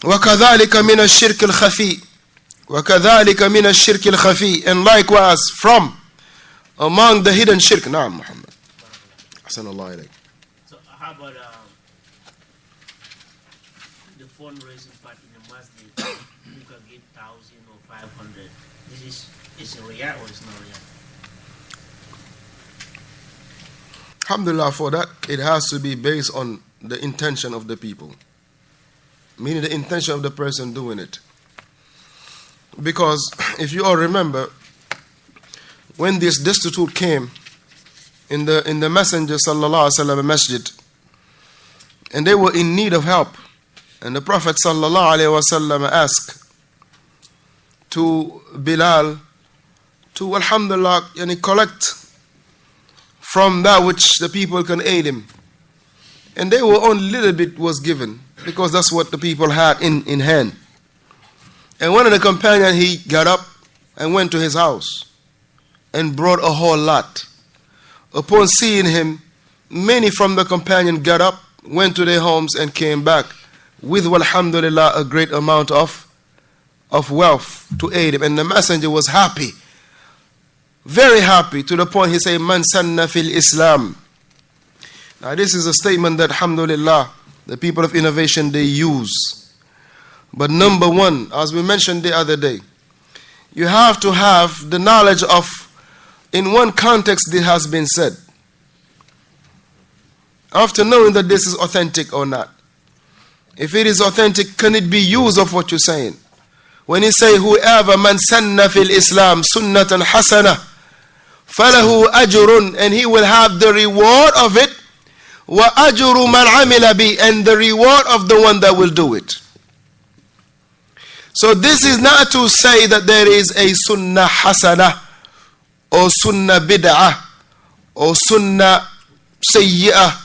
وَكَذَلِكَ مِنَ الشِّرْكِ الْخَفِي وَكَذَلِكَ مِنَ الشِّرْكِ الْخَفِي. And likewise from among the hidden shirk. Naam, Muhammad. Ahsanallahu alayk. So how about the fundraising part in the masjid? You can get 1,000 or 500. This is a riyah or it's not riyah? Alhamdulillah, for that, it has to be based on the intention of the people. Meaning the intention of the person doing it. Because if you all remember, when this destitute came in the Messenger sallallahu alaihi wasallam masjid, and they were in need of help, and the Prophet sallallahu alaihi wasallam asked to Bilal to alhamdulillah collect from that which the people can aid him. And they were only little bit was given, because that's what the people had in hand. And one of the companions, he got up and went to his house and brought a whole lot. Upon seeing him, many from the companion got up, went to their homes and came back with, alhamdulillah, a great amount of wealth to aid him. And the messenger was happy, very happy, to the point he said, Man sanna fil Islam. Now this is a statement that, alhamdulillah, the people of innovation, they use. But number one, as we mentioned the other day, you have to have the knowledge of, in one context it has been said. After knowing that this is authentic or not. If it is authentic, can it be used of what you're saying? When you say, whoever man sanna fil Islam sunnatan hasana, falahu ajrun, and he will have the reward of it, wa ajru man amila bi, and the reward of the one that will do it. So this is not to say that there is a sunnah hasana, or sunnah bid'ah, or sunnah sayyi'ah,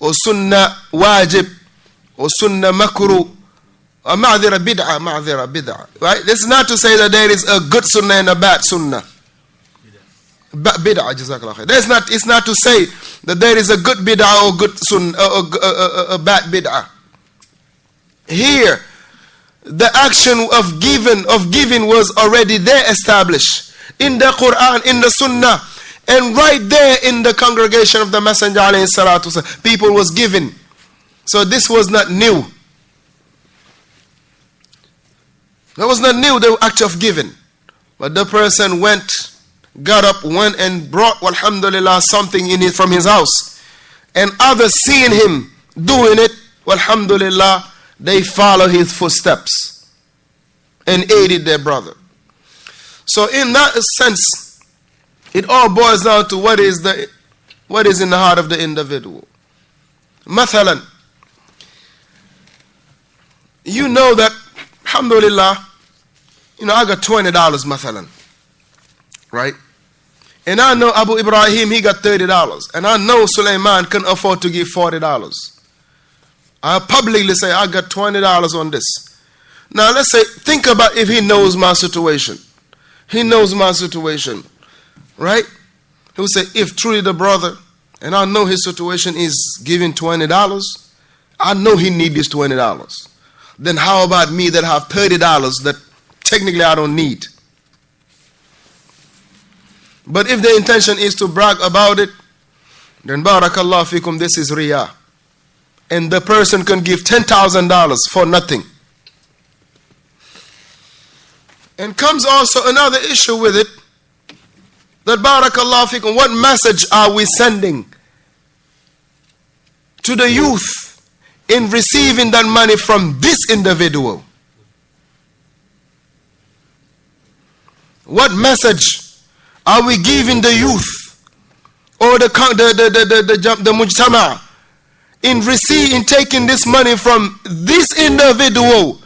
or sunnah wajib, or sunnah makruh, or ma'dhira bid'ah. Right? This is not to say that there is a good sunnah and a bad sunnah. Bid'ah, jazakallah khair. It's not to say that there is a good bid'ah or good sunnah, or a bad bid'ah. Here, the action of giving was already there, established in the Quran, in the Sunnah, and right there in the congregation of the Messenger alayhi salatu wasallam, people was giving. So this was not new. That was not new, the act of giving. But the person got up, went and brought, alhamdulillah, something in it from his house. And others seeing him doing it, alhamdulillah, they follow his footsteps and aided their brother. So in that sense, it all boils down to what is in the heart of the individual. Mathalan, you know that, alhamdulillah, I got $20, mathalan, right? And I know Abu Ibrahim, he got $30. And I know Sulaiman can afford to give $40. I publicly say, I got $20 on this. Now let's say, think about if he knows my situation. He knows my situation, right? He will say, if truly the brother, and I know his situation is giving $20, I know he needs this $20. Then how about me that have $30 that technically I don't need? But if the intention is to brag about it, then barakallah fikum, this is riyah. And the person can give $10,000 for nothing. And comes also another issue with it, that barakallah fikum, what message are we sending to the youth in receiving that money from this individual? What message are we giving the youth or the mujtama in taking this money from this individual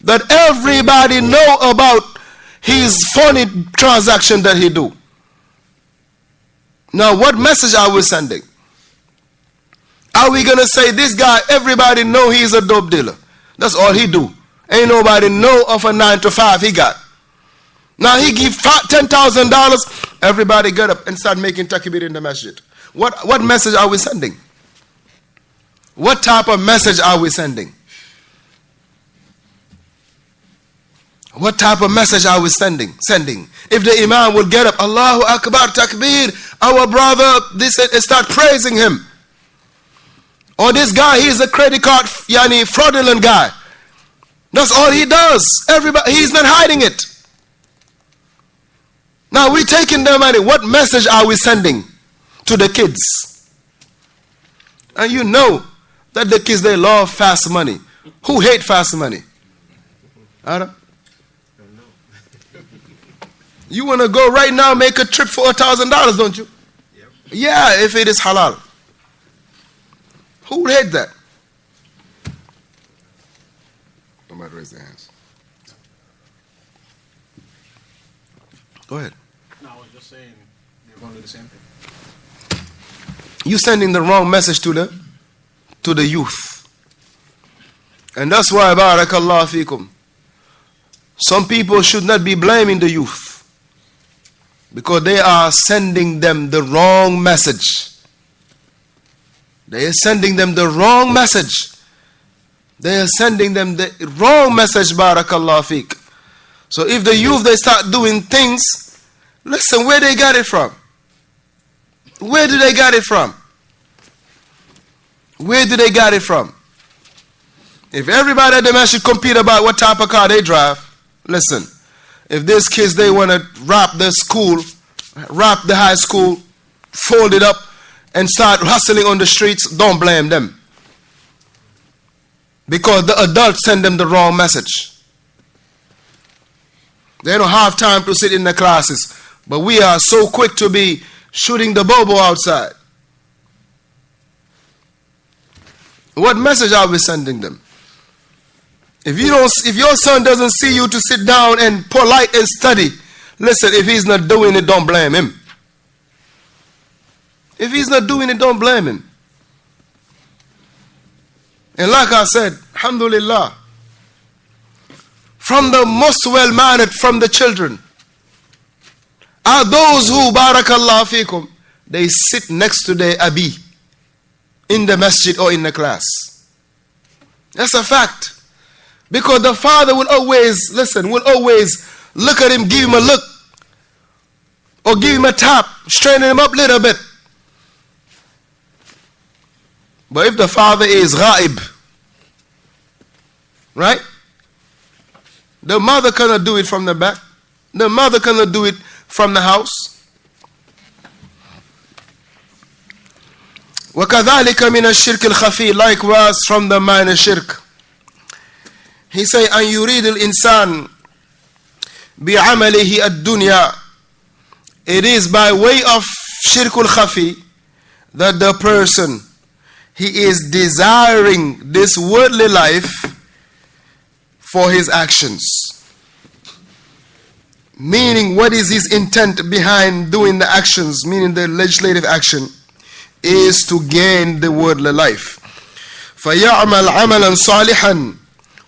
that everybody know about his funny transaction that he do? Now, what message are we sending? Are we going to say this guy, everybody know he's a dope dealer? That's all he do. Ain't nobody know of a 9 to 5 he got. Now he give $10,000, everybody get up and start making takbir in the masjid. What message are we sending? What type of message are we sending? What type of message are we sending? If the Imam will get up, Allahu Akbar, Takbir, our brother, this, and start praising him. Or this guy, he's a credit card, fraudulent guy. That's all he does. Everybody, he's not hiding it. Now we're taking their money. What message are we sending to the kids? And you know that the kids, they love fast money. Who hate fast money? Adam? You want to go right now, make a trip for $1,000, don't you? Yep. Yeah, if it is halal. Who would hate that? Somebody raise their hands. Go ahead. No, I was just saying they're going to do the same thing. You sending the wrong message to the youth. And that's why, barakallahu feekum, some people should not be blaming the youth, because they are sending them the wrong message. They are sending them the wrong message. They are sending them the wrong message, barakallahu feek. So if the youth, they start doing things, listen, where they got it from? Where do they got it from? Where do they got it from? If everybody at the masjid compete about what type of car they drive, listen, if these kids, they want to wrap the school, wrap the high school, fold it up, and start hustling on the streets, don't blame them. Because the adults send them the wrong message. They don't have time to sit in the classes. But we are so quick to be shooting the bobo outside. What message are we sending them? If your son doesn't see you to sit down and polite and study, listen, if he's not doing it, don't blame him. If he's not doing it, don't blame him. And like I said, alhamdulillah, from the most well-mannered from the children are those who, barakallahu fikum, they sit next to their abi in the masjid or in the class. That's a fact. Because the father will always look at him, give him a look, or give him a tap, straighten him up a little bit. But if the father is ghaib, right? The mother cannot do it from the back. The mother cannot do it from the house. وَكَذَلِكَ مِنَ الشِّرْكِ الْخَفِي, likewise from the minor shirk. He say, أَنْ يُرِيدُ الْإِنسان بِعَمَلِهِ الدُّنْيا. It is by way of shirkul khafi that the person, he is desiring this worldly life for his actions. Meaning, what is his intent behind doing the actions, meaning the legislative action, is to gain the worldly life. فَيَعْمَلْ عَمَلًا صَالِحًا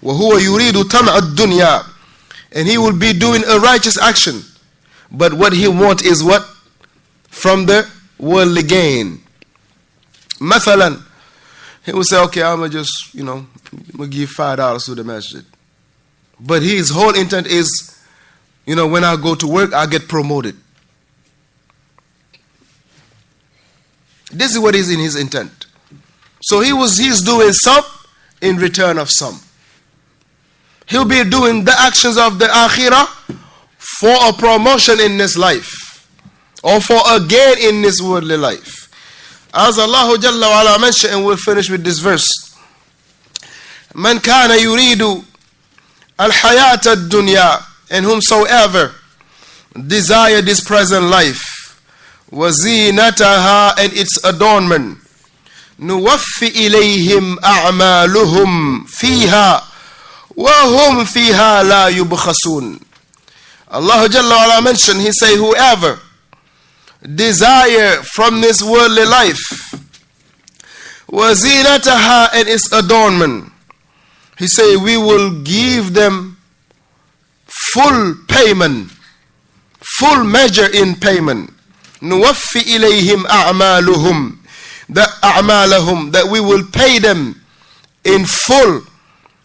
وَهُوَ يُرِيدُ طَمْعَ الدُّنْيَا. And he will be doing a righteous action. But what he wants is what? From the worldly gain. Mathalan, he will say, okay, I'm going to just, I'm going to give $5 to the masjid. But his whole intent is, when I go to work, I get promoted. This is what is in his intent. So he's doing some in return of some. He'll be doing the actions of the akhirah for a promotion in this life, or for a gain in this worldly life. As Allah Jalla wa Ala mentioned, and we'll finish with this verse. Man kana yuridu al-hayat ad-dunya, and whomsoever desire this present life, wa zinataha, and its adornment, nuwaffi ilayhim a'maluhum fiha wa hum fiha la yubkhasun. Allah Jalla wa Ala mentioned, he say, whoever desire from this worldly life, wa zinataha, and its adornment, he say, we will give them full payment, full measure in payment. Nuwaffi ilayhim a'maluhum, that we will pay them in full,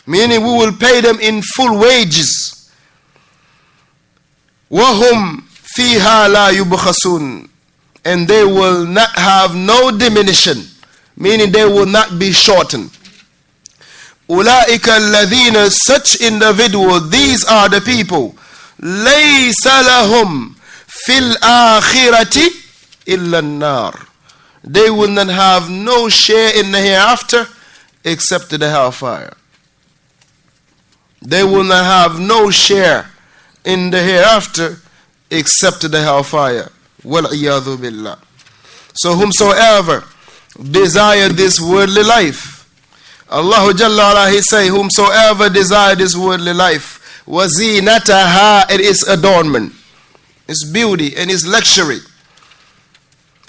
meaning we will pay them in full wages. وَهُمْ فِيهَا لَا يُبْخَسُونَ, and they will not have no diminution, meaning they will not be shortened. أُولَٰئِكَ الَّذِينَ, such individual, these are the people, لَيْسَ لَهُمْ فِي الْآخِرَةِ إِلَّا النَّارِ, they will not have no share in the hereafter except the hellfire. They will not have no share in the hereafter except the hellfire. وَالْعِيَاذُ بِاللَّهِ. So whomsoever desire this worldly life, Allah Jalla ala, He say, whomsoever desire this worldly life, وَزِينَتَهَا, and its adornment, its beauty and its luxury.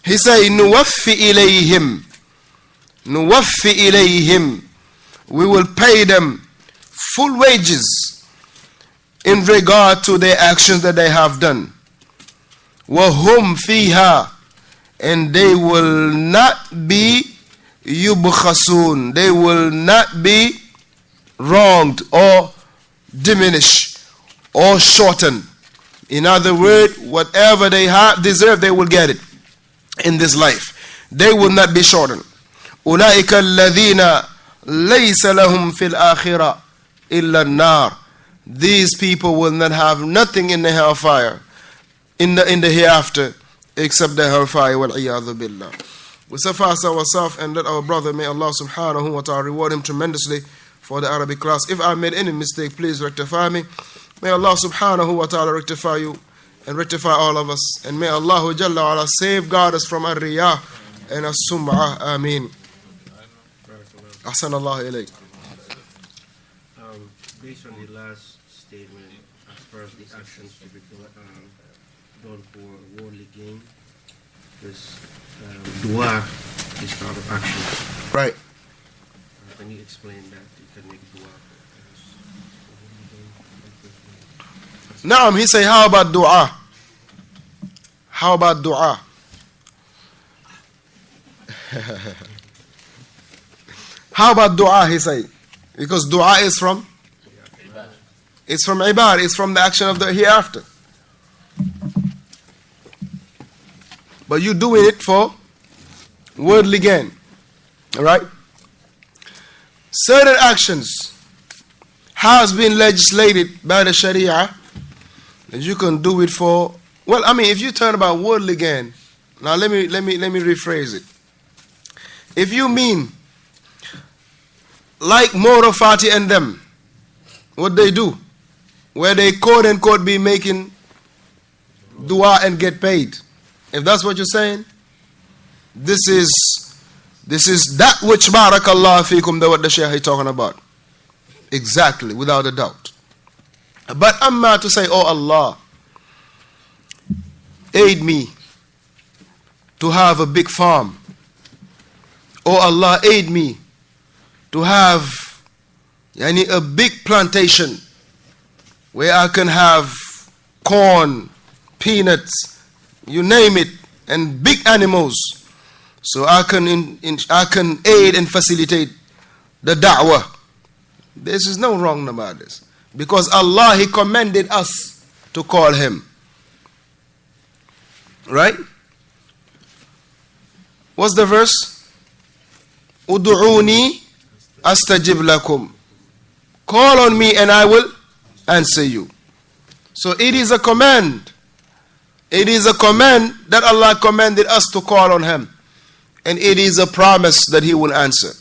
He say, نُوَفِّ إِلَيْهِمْ, نُوَفِّ إِلَيْهِمْ, we will pay them full wages in regard to their actions that they have done. وَهُمْ فِيهَا, and they will not be yubkhasun, they will not be wronged or diminished or shortened. In other words, whatever they have deserve, they will get it in this life. They will not be shortened. أُولَٰئِكَ الَّذِينَ لَيْسَ لَهُمْ فِي الْآخِرَةِ إِلَّا النَّارِ, these people will not have nothing in the hellfire, in the hereafter, except the hellfire. وَالْعِيَاذُ بِاللَّهِ. We suffice ourselves and let our brother, may Allah subhanahu wa ta'ala reward him tremendously for the Arabic class. If I made any mistake, please rectify me. May Allah subhanahu wa ta'ala rectify you and rectify all of us. And may Allah Jalla ala safeguard us from ar-riyah and as-sum'ah. Ameen. Ahsan Allah ilayk. Based on the last statement, as far as the actions to be done for worldly gain, this dua is part of action. Right. Can you explain that? You can make dua. Naam, he say, how about dua? How about dua? How about dua, he say? Because dua is from? It's from ibad, it's from the action of the hereafter. But you doing it for worldly gain. Alright? Certain actions has been legislated by the Sharia that you can do it for. Well, I mean, if you turn about worldly gain, now let me rephrase it. If you mean like Moro Fati and them, what they do, where they quote unquote be making dua and get paid. If that's what you're saying, this is that which barakallah fikum, that what the Shaykh is talking about. Exactly, without a doubt. But amma to say, oh Allah, aid me to have a big farm. Oh Allah, aid me to have a big plantation where I can have corn, peanuts, you name it, and big animals, so I can aid and facilitate the da'wah. This is no wrong about this, because Allah, He commanded us to call Him. Right? What's the verse? Udu'uni astajib lakum. Call on me and I will answer you. So it is a command. It is a command that Allah commanded us to call on Him. And it is a promise that He will answer.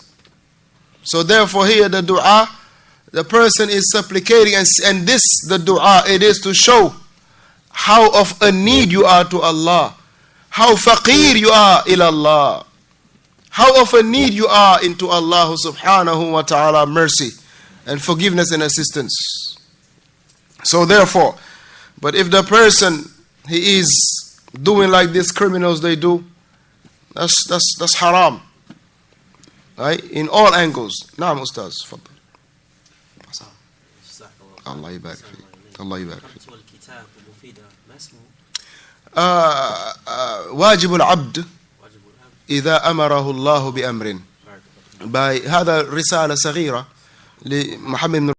So therefore here the dua, the person is supplicating, and this, the dua, it is to show how of a need you are to Allah. How faqir you are ila Allah. How of a need you are into Allah subhanahu wa ta'ala mercy and forgiveness and assistance. So therefore, but if the person, he is doing like these criminals they do, that's haram. Right? In all angles. Naam Ustaz. Fadl. Allah yubarak fi. Allah yubarak fi. واجب العبد إذا أمره الله بأمر. هذا رسالة صغيرة لمحمد بن